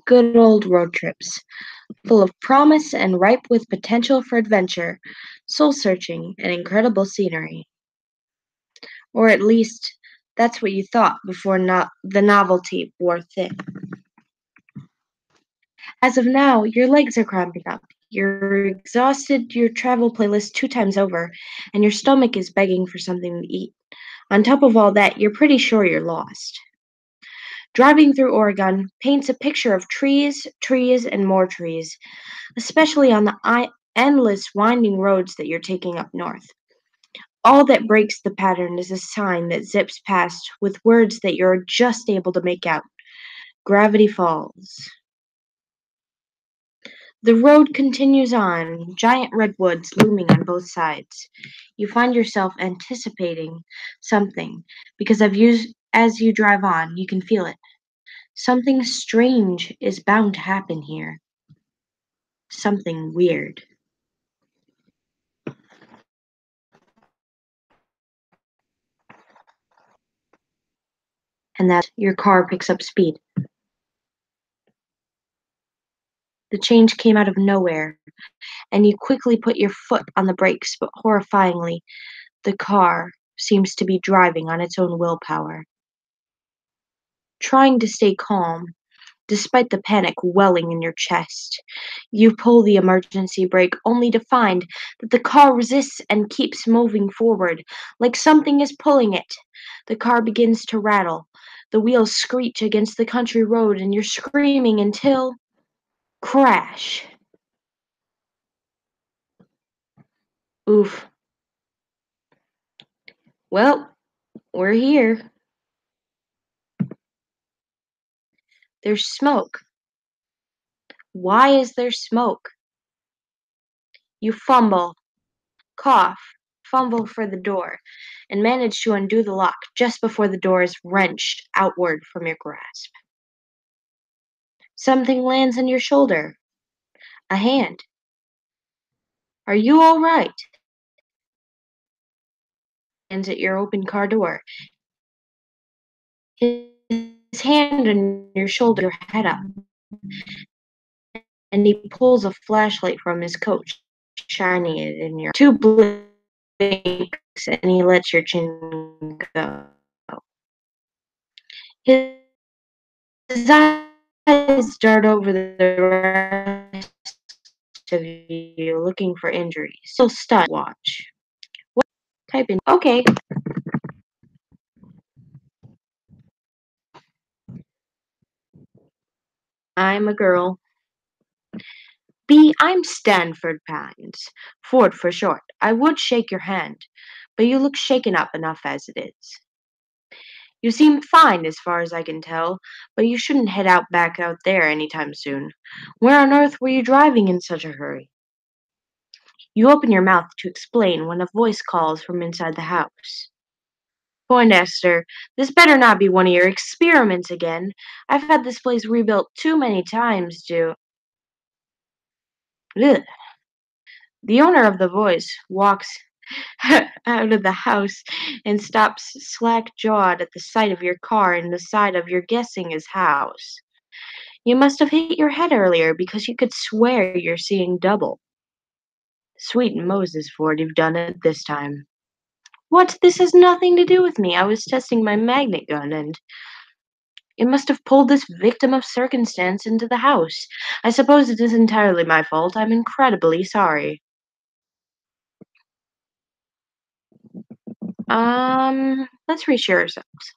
Good old road trips, full of promise and ripe with potential for adventure, soul searching, and incredible scenery. Or at least, that's what you thought before the novelty wore thin. As of now, your legs are cramping up, you're exhausted your travel playlist 2 times over, and your stomach is begging for something to eat. On top of all that, you're pretty sure you're lost. Driving through Oregon paints a picture of trees, trees, and more trees, especially on the endless winding roads that you're taking up north. All that breaks the pattern is a sign that zips past with words that you're just able to make out. Gravity Falls. The road continues on, giant redwoods looming on both sides. You find yourself anticipating something because as you drive on, you can feel it. Something strange is bound to happen here. Something weird. And that your car picks up speed. The change came out of nowhere, and you quickly put your foot on the brakes, but horrifyingly, the car seems to be driving on its own willpower. Trying to stay calm, despite the panic welling in your chest, you pull the emergency brake only to find that the car resists and keeps moving forward, like something is pulling it. The car begins to rattle. The wheels screech against the country road, and you're screaming until crash. Oof. Well, we're here. There's smoke. Why is there smoke? You fumble, cough, fumble for the door, and manage to undo the lock just before the door is wrenched outward from your grasp. Something lands on your shoulder. A hand. Are you all right? Hands at your open car door. His hand on your shoulder, your head up, and he pulls a flashlight from his coat, shining it in your two blinks, and he lets your chin go. His eyes dart over the rest of you, looking for injuries. Still stunned. Watch. What? Type in. Okay. I'm a girl. I'm Stanford Pines. Ford for short. I would shake your hand, but you look shaken up enough as it is. You seem fine as far as I can tell, but you shouldn't head out back out there anytime soon. Where on earth were you driving in such a hurry? You open your mouth to explain when a voice calls from inside the house. Poindexter, this better not be one of your experiments again. I've had this place rebuilt too many times to. Ugh. The owner of the voice walks out of the house and stops slack jawed at the sight of your car and the side of your guessing his house. You must have hit your head earlier because you could swear you're seeing double. Sweet Moses, Ford, you've done it this time. What? This has nothing to do with me. I was testing my magnet gun and it must have pulled this victim of circumstance into the house. I suppose it is entirely my fault. I'm incredibly sorry. Let's reassure ourselves.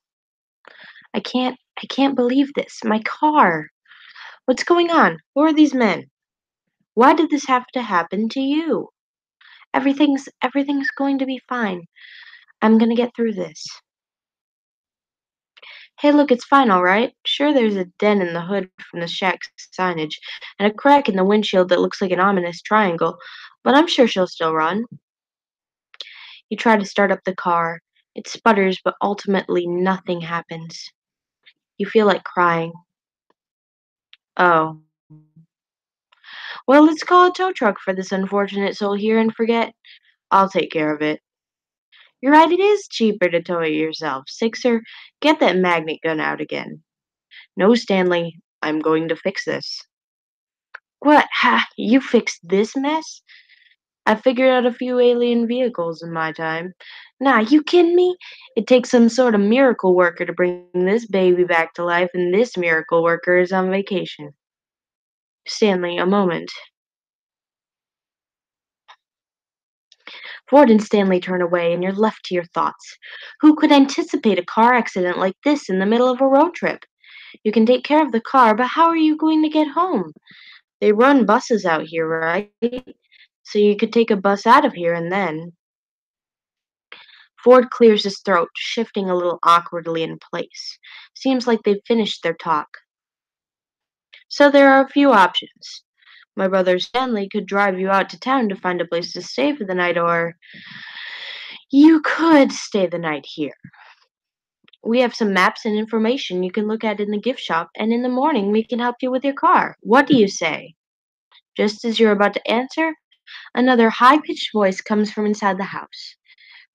I can't believe this. My car. What's going on? Who are these men? Why did this have to happen to you? Everything's going to be fine. I'm gonna get through this. Hey, look, it's fine, all right. Sure, there's a dent in the hood from the shack's signage, and a crack in the windshield that looks like an ominous triangle, but I'm sure she'll still run. You try to start up the car. It sputters, but ultimately nothing happens. You feel like crying. Oh. Well, let's call a tow truck for this unfortunate soul here and forget. I'll take care of it. You're right, it is cheaper to tow it yourself. Sixer, get that magnet gun out again. No, Stanley. I'm going to fix this. What? Ha! You fixed this mess? I figured out a few alien vehicles in my time. Nah, you kidding me? It takes some sort of miracle worker to bring this baby back to life, and this miracle worker is on vacation. Stanley, a moment. Ford and Stanley turn away, and you're left to your thoughts. Who could anticipate a car accident like this in the middle of a road trip? You can take care of the car, but how are you going to get home? They run buses out here, right? So you could take a bus out of here and then. Ford clears his throat, shifting a little awkwardly in place. Seems like they've finished their talk. So there are a few options. My brother Stanley could drive you out to town to find a place to stay for the night, or you could stay the night here. We have some maps and information you can look at in the gift shop, and in the morning we can help you with your car. What do you say? Just as you're about to answer, another high pitched voice comes from inside the house.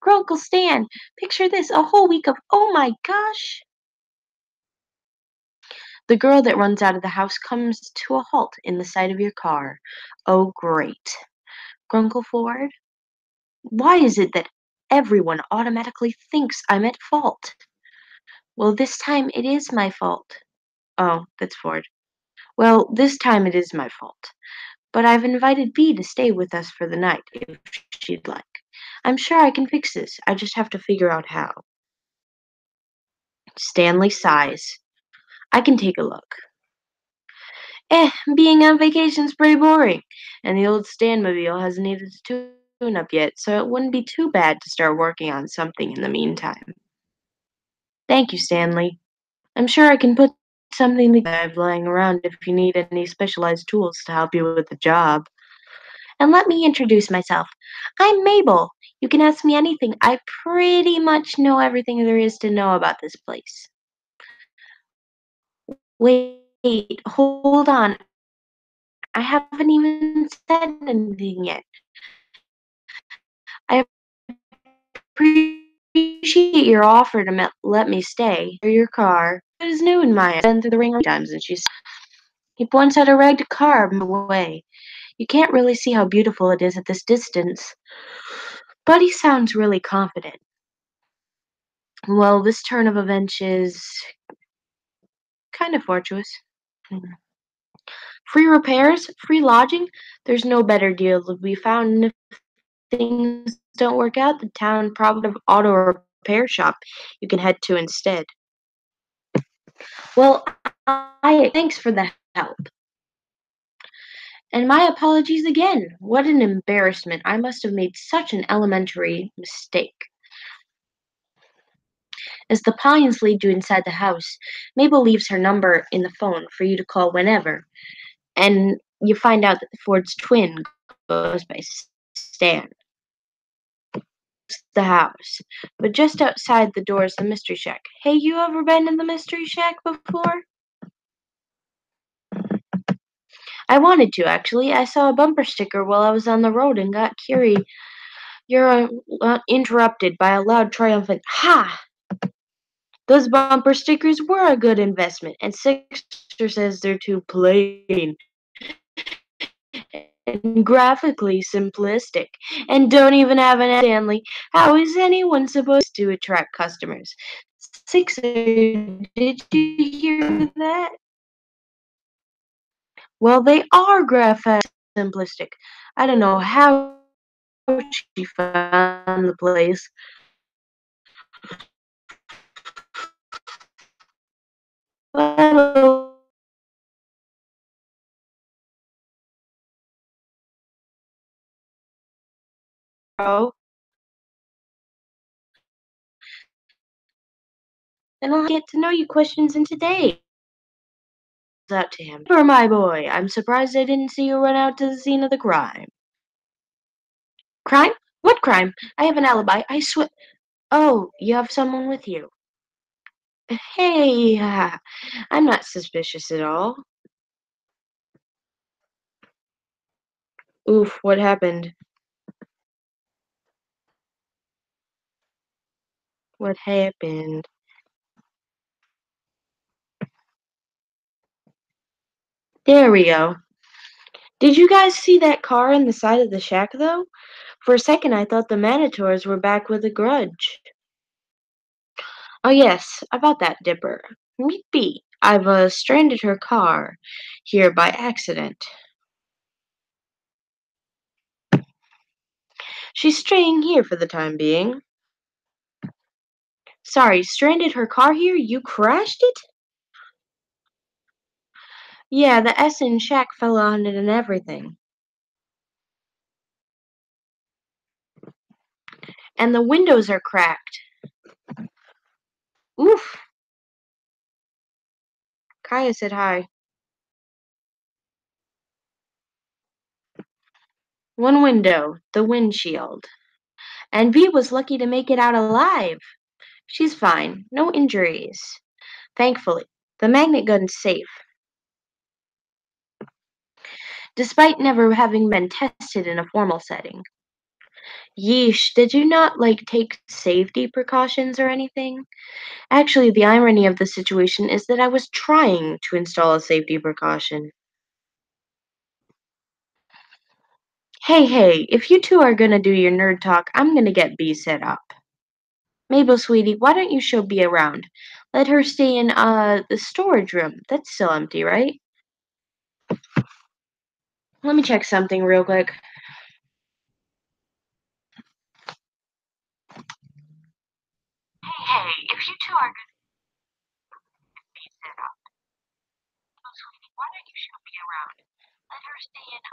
Grunkle Stan, picture this, a whole week of oh my gosh! The girl that runs out of the house comes to a halt in the sight of your car. Oh, great. Grunkle Ford, why is it that everyone automatically thinks I'm at fault? Well, this time it is my fault. Oh, that's Ford. Well, this time it is my fault. But I've invited Bee to stay with us for the night, if she'd like. I'm sure I can fix this. I just have to figure out how. Stanley sighs. I can take a look. Being on vacation's pretty boring, and the old Stanmobile hasn't needed a tune-up yet, so it wouldn't be too bad to start working on something in the meantime. Thank you, Stanley. I'm sure I can put something together I have lying around if you need any specialized tools to help you with the job. And let me introduce myself. I'm Mabel. You can ask me anything. I pretty much know everything there is to know about this place. Wait, hold on. I haven't even said anything yet. I appreciate your offer to let me stay for your car. It is new in my eyes. Been through the ring times, and he points at a ragged car away. You can't really see how beautiful it is at this distance, but he sounds really confident. Well, this turn of events is kind of fortuitous. Free repairs, free lodging. There's no better deal to be found. And if things don't work out, the town probably auto repair shop you can head to instead. Well, I thanks for the help. And my apologies again. What an embarrassment. I must have made such an elementary mistake. As the Pines lead you inside the house, Mabel leaves her number in the phone for you to call whenever, and you find out that Ford's twin goes by Stan. It's the house, but just outside the door is the Mystery Shack. Hey, you ever been in the Mystery Shack before? I wanted to, actually. I saw a bumper sticker while I was on the road and got curious. You're interrupted by a loud, triumphant "Ha!" Those bumper stickers were a good investment, and Sixter says they're too plain and graphically simplistic, and don't even have an Stanley. How is anyone supposed to attract customers? Sixer, did you hear that? Well, they are graphically simplistic. I don't know how she found the place. Hello. And I'll get to know you questions in today. Out to him. For my boy, I'm surprised I didn't see you run out to the scene of the crime. Crime? What crime? I have an alibi. I swear. Oh, you have someone with you. Hey, I'm not suspicious at all. Oof, what happened? What happened? There we go. Did you guys see that car in the side of the shack, though? For a second, I thought the Manitors were back with a grudge. Oh, yes, about that Dipper. Meet B. I've stranded her car here by accident. She's staying here for the time being. Sorry, stranded her car here? You crashed it? Yeah, the S in shack fell on it and everything. And the windows are cracked. Oof. Kaya said hi. One window, the windshield. And B was lucky to make it out alive. She's fine, no injuries. Thankfully, the magnet gun's safe, despite never having been tested in a formal setting. Yeesh, did you not, take safety precautions or anything? Actually, the irony of the situation is that I was trying to install a safety precaution. Hey, hey, if you two are gonna do your nerd talk, I'm gonna get B set up. Mabel, sweetie, why don't you show B around? Let her stay in, the storage room. That's still empty, right? Let me check something real quick. Hey, if you two are gonna be set up, Mabel, sweetie, why don't you show B around? Let her stay in,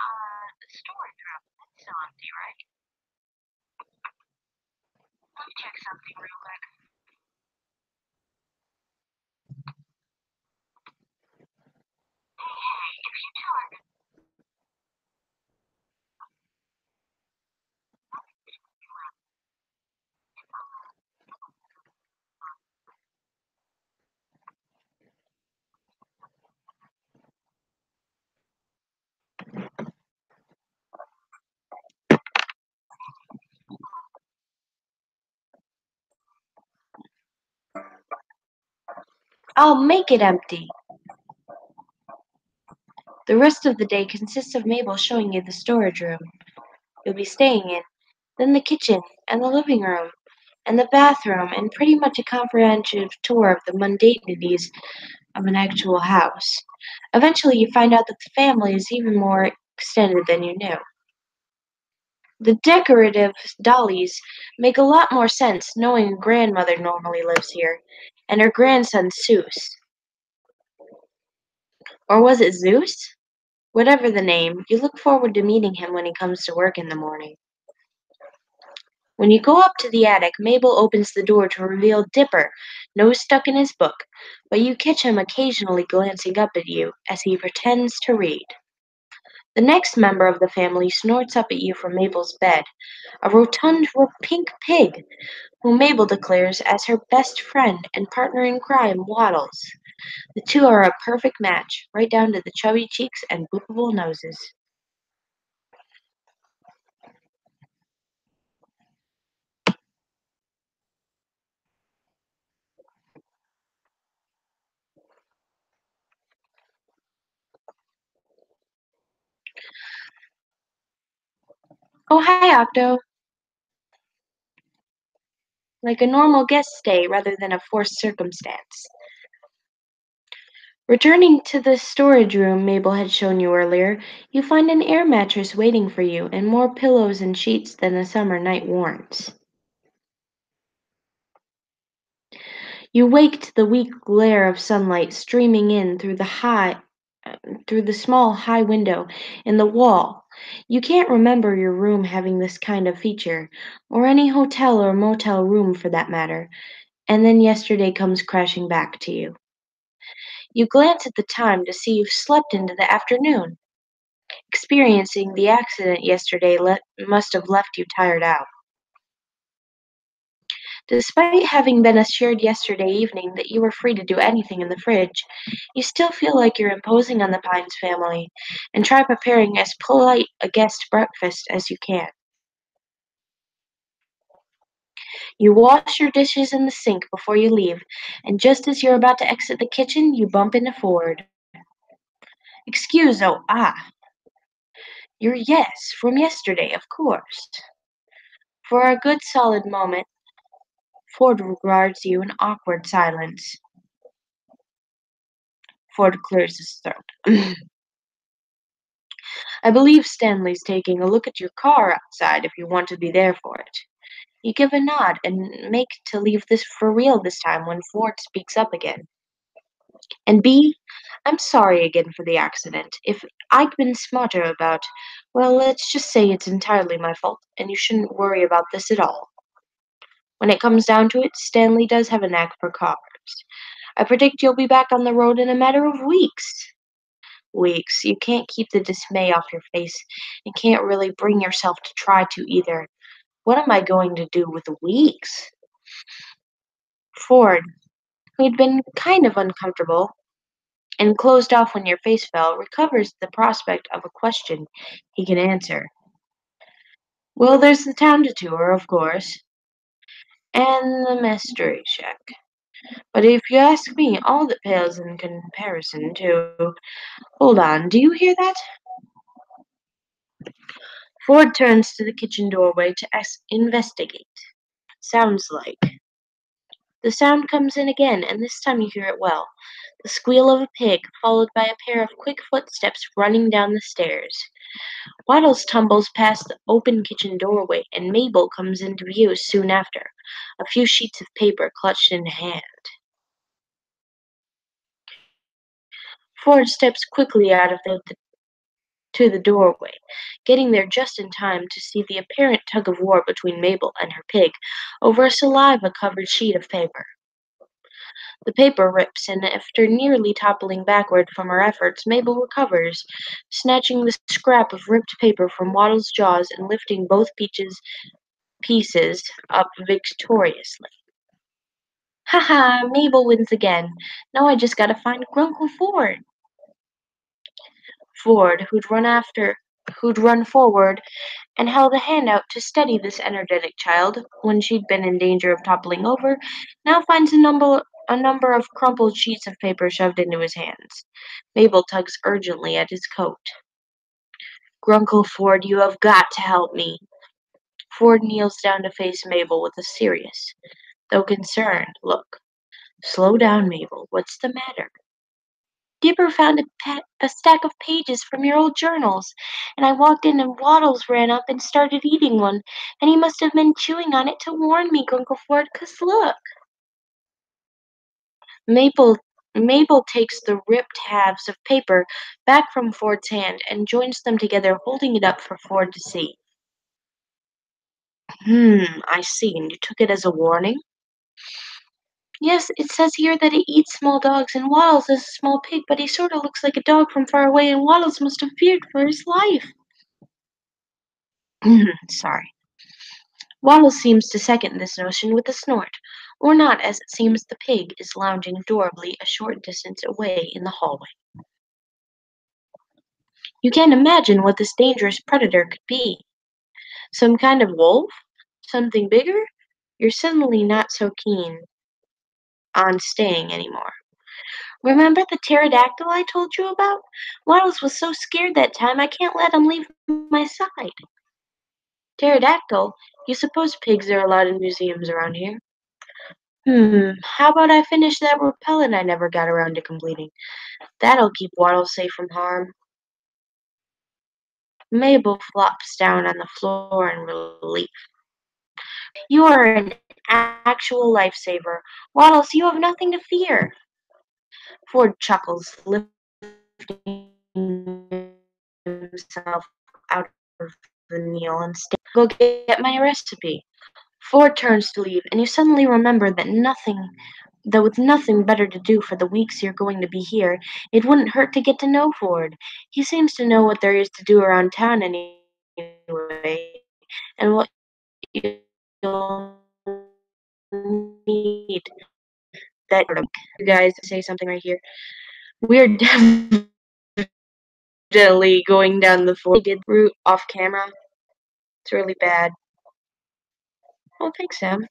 the storage room. That's still empty, right? Let me check something real quick. Hey, if you two are gonna I'll make it empty. The rest of the day consists of Mabel showing you the storage room you'll be staying in, then the kitchen, and the living room, and the bathroom, and pretty much a comprehensive tour of the mundanities of an actual house. Eventually, you find out that the family is even more extended than you knew. The decorative dollies make a lot more sense knowing a grandmother normally lives here, and her grandson Zeus. Or was it Zeus? Whatever the name, you look forward to meeting him when he comes to work in the morning. When you go up to the attic, Mabel opens the door to reveal Dipper, nose stuck in his book, but you catch him occasionally glancing up at you as he pretends to read. The next member of the family snorts up at you from Mabel's bed, a rotund pink pig, whom Mabel declares as her best friend and partner in crime, Waddles. The two are a perfect match, right down to the chubby cheeks and boopable noses. Oh, hi, Octo. Like a normal guest stay rather than a forced circumstance. Returning to the storage room Mabel had shown you earlier, you find an air mattress waiting for you and more pillows and sheets than a summer night warrants. You wake to the weak glare of sunlight streaming in through the small high window in the wall. You can't remember your room having this kind of feature, or any hotel or motel room for that matter, and then yesterday comes crashing back to you. You glance at the time to see you've slept into the afternoon. Experiencing the accident yesterday must have left you tired out. Despite having been assured yesterday evening that you were free to do anything in the fridge, you still feel like you're imposing on the Pines family and try preparing as polite a guest breakfast as you can. You wash your dishes in the sink before you leave, and just as you're about to exit the kitchen, you bump into Ford. Your yes from yesterday, of course. For a good solid moment, Ford regards you in awkward silence. Ford clears his throat. I believe Stanley's taking a look at your car outside if you want to be there for it. You give a nod and make to leave this for real this time when Ford speaks up again. And B, I'm sorry again for the accident. If I'd been smarter about, well, let's just say it's entirely my fault, and you shouldn't worry about this at all. When it comes down to it, Stanley does have a knack for cars. I predict you'll be back on the road in a matter of weeks. Weeks. You can't keep the dismay off your face and can't really bring yourself to try to either. What am I going to do with weeks? Ford, who'd been kind of uncomfortable and closed off when your face fell, recovers the prospect of a question he can answer. Well, there's the town to tour, of course, and the mystery shack. But if you ask me, all that pales in comparison to. Hold on, do you hear that? Ford turns to the kitchen doorway to investigate. Sounds like. The sound comes in again, and this time you hear it well. The squeal of a pig, followed by a pair of quick footsteps running down the stairs. Waddles tumbles past the open kitchen doorway, and Mabel comes into view soon after, a few sheets of paper clutched in hand. Ford steps quickly out of to the doorway, getting there just in time to see the apparent tug of war between Mabel and her pig over a saliva-covered sheet of paper. The paper rips, and after nearly toppling backward from her efforts, Mabel recovers, snatching the scrap of ripped paper from Waddle's jaws and lifting both pieces up victoriously. Haha, Mabel wins again. Now I just gotta find Grunkle Ford. Ford, who'd run forward and held a hand out to steady this energetic child when she'd been in danger of toppling over, now finds a number of crumpled sheets of paper shoved into his hands. Mabel tugs urgently at his coat. Grunkle Ford, you have got to help me. Ford kneels down to face Mabel with a serious, though concerned, look. Slow down, Mabel. What's the matter? Dipper found a stack of pages from your old journals, and I walked in and Waddles ran up and started eating one, and he must have been chewing on it to warn me, Grunkleford, 'cause look. Mabel Mabel takes the ripped halves of paper back from Ford's hand and joins them together, holding it up for Ford to see. I see, and you took it as a warning? Yes, it says here that it eats small dogs, and Waddles is a small pig, but he sort of looks like a dog from far away, and Waddles must have feared for his life. Sorry. Waddles seems to second this notion with a snort, or not, as it seems the pig is lounging adorably a short distance away in the hallway. You can't imagine what this dangerous predator could be. Some kind of wolf? Something bigger? You're suddenly not so keen on staying anymore. Remember the pterodactyl I told you about? Waddles was so scared that time I can't let him leave my side. Pterodactyl? You suppose pigs are allowed in museums around here? How about I finish that repellent I never got around to completing? That'll keep Waddles safe from harm. Mabel flops down on the floor in relief. You are an actual lifesaver. Waddles, you have nothing to fear. Ford chuckles, lifting himself out of the kneel and go get my recipe. Ford turns to leave, and you suddenly remember that with nothing better to do for the weeks you're going to be here, it wouldn't hurt to get to know Ford. He seems to know what there is to do around town anyway, and what you'll need. That you guys to say something right here. We're definitely going down the Ford route off camera. It's really bad. Oh, thanks, Sam.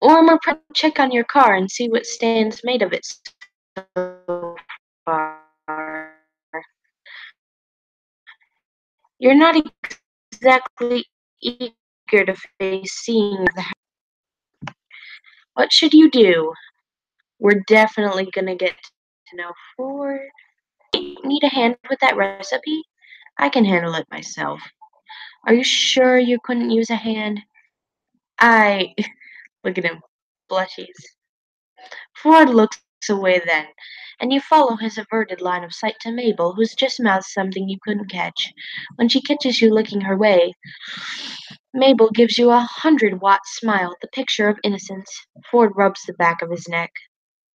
Or more check on your car and see what Stan's made of it so far. You're not exactly eager to face seeing the house. What should you do? We're definitely gonna get to know Ford. Need a hand with that recipe? I can handle it myself. Are you sure you couldn't use a hand? I look at him, blushes. Ford looks away then, and you follow his averted line of sight to Mabel, who's just mouthed something you couldn't catch. When she catches you looking her way, Mabel gives you a 100-watt smile, the picture of innocence. Ford rubs the back of his neck.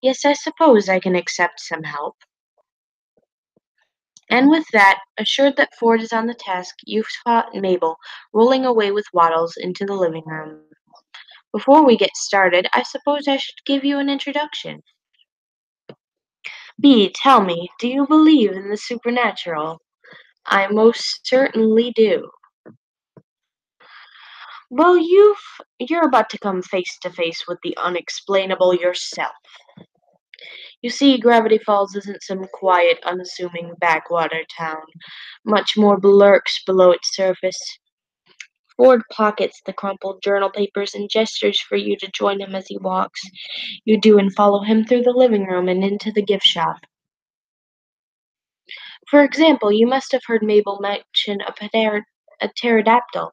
Yes, I suppose I can accept some help. And with that, assured that Ford is on the task, you spot Mabel rolling away with Waddles into the living room. Before we get started, I suppose I should give you an introduction. B, tell me, do you believe in the supernatural? I most certainly do. Well, you're about to come face to face with the unexplainable yourself. You see, Gravity Falls isn't some quiet, unassuming backwater town. Much more lurks below its surface. Ford pockets the crumpled journal papers and gestures for you to join him as he walks. You do and follow him through the living room and into the gift shop. For example, you must have heard Mabel mention a pterodactyl.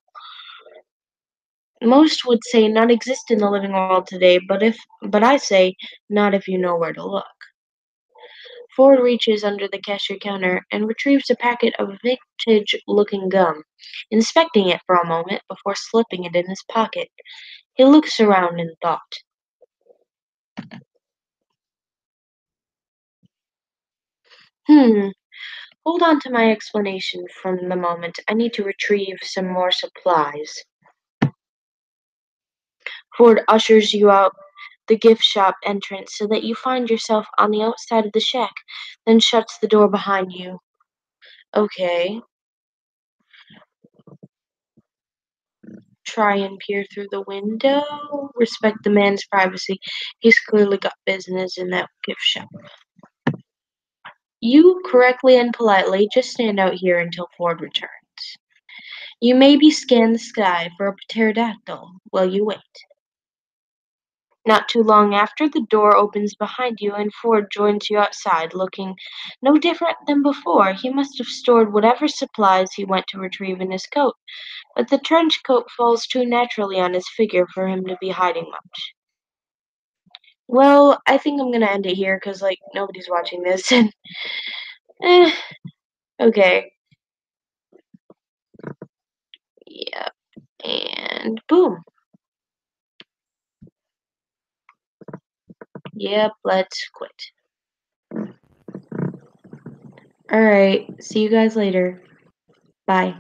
Most would say not exist in the living world today, but I say not if you know where to look. Ford reaches under the cashier counter and retrieves a packet of vintage-looking gum, inspecting it for a moment before slipping it in his pocket. He looks around in thought. Hmm, hold on to my explanation from the moment. I need to retrieve some more supplies. Ford ushers you out the gift shop entrance so that you find yourself on the outside of the shack, then shuts the door behind you. Okay, try and peer through the window. Respect the man's privacy. He's clearly got business in that gift shop. You correctly and politely just stand out here until Ford returns. You maybe scan the sky for a pterodactyl while you wait. Not too long after, the door opens behind you and Ford joins you outside, looking no different than before. He must have stored whatever supplies he went to retrieve in his coat, but the trench coat falls too naturally on his figure for him to be hiding much. Well, I think I'm gonna end it here because, like, nobody's watching this. And, eh, okay. Yep. And boom. Yep, let's quit. Alright, see you guys later. Bye.